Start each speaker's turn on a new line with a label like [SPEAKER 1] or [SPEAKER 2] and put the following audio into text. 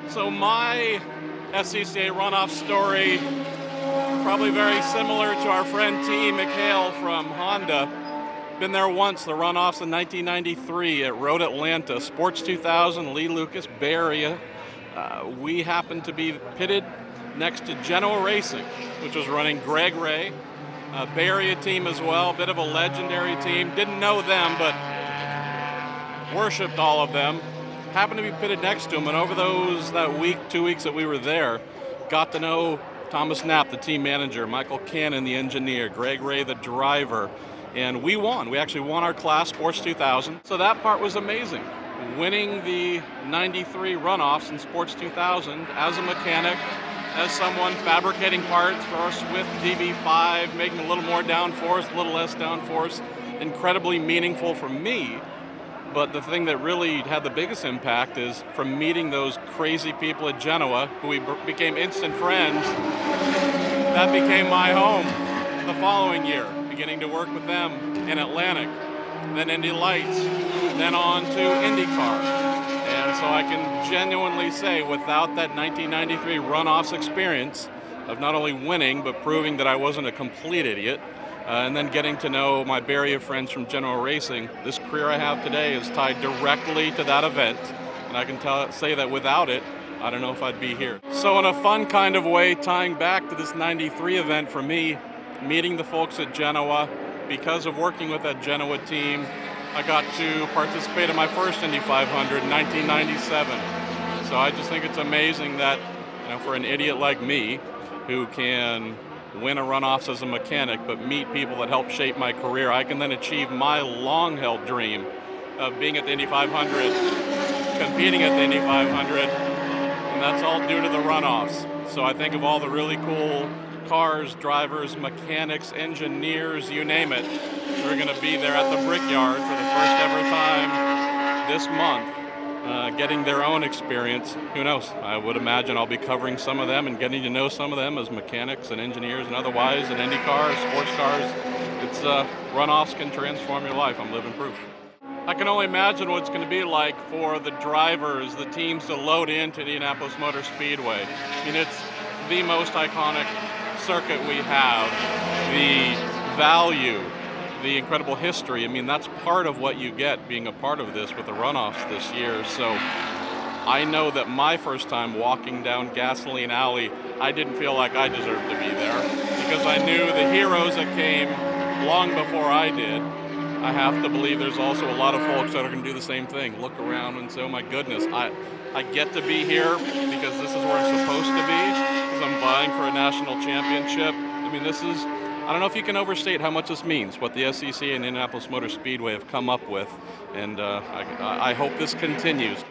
[SPEAKER 1] So my SCCA runoff story, probably very similar to our friend T. McHale from Honda. Been there once, the runoffs in 1993 at Road Atlanta, Sports 2000, Lee Lucas, Bay Area. We happened to be pitted next to Genoa Racing, which was running Greg Ray, a Bay Area team as well, bit of a legendary team. Didn't know them, but worshipped all of them. Happened to be pitted next to him, and over that week, 2 weeks that we were there, got to know Thomas Knapp, the team manager, Michael Cannon, the engineer, Greg Ray, the driver, and we won. We actually won our class, Sports 2000. So that part was amazing. Winning the 93 runoffs in Sports 2000 as a mechanic, as someone fabricating parts for our Swift DB5, making a little more downforce, a little less downforce, incredibly meaningful for me. But the thing that really had the biggest impact is from meeting those crazy people at Genoa, who we became instant friends. That became my home the following year, beginning to work with them in Atlantic, then Indy Lights, then on to IndyCar. And so I can genuinely say, without that 1993 runoffs experience of not only winning, but proving that I wasn't a complete idiot, and then getting to know my Bay Area friends from Genoa Racing, this career I have today is tied directly to that event. And I can say that without it, I don't know if I'd be here. So in a fun kind of way, tying back to this 93 event for me, meeting the folks at Genoa, because of working with that Genoa team, I got to participate in my first Indy 500 in 1997. So I just think it's amazing that, for an idiot like me, who can win a runoffs as a mechanic, but meet people that help shape my career, I can then achieve my long-held dream of being at the Indy 500, competing at the Indy 500, and that's all due to the runoffs. So I think of all the really cool cars, drivers, mechanics, engineers, you name it, who are going to be there at the Brickyard for the first ever time this month. Getting their own experience. Who knows? I would imagine I'll be covering some of them and getting to know some of them as mechanics and engineers and otherwise in Indy cars, sports cars. It's runoffs can transform your life. I'm living proof. I can only imagine what it's going to be like for the drivers, the teams to load into Indianapolis Motor Speedway. I mean, it's the most iconic circuit we have. The value, the incredible history. I mean, that's part of what you get being a part of this with the runoffs this year. So I know that my first time walking down Gasoline Alley, I didn't feel like I deserved to be there because I knew the heroes that came long before I did. I have to believe there's also a lot of folks that are going to do the same thing. Look around and say, oh my goodness, I get to be here because this is where I'm supposed to be, because I'm vying for a national championship. I mean, I don't know if you can overstate how much this means, what the SCCA and Indianapolis Motor Speedway have come up with, and I hope this continues.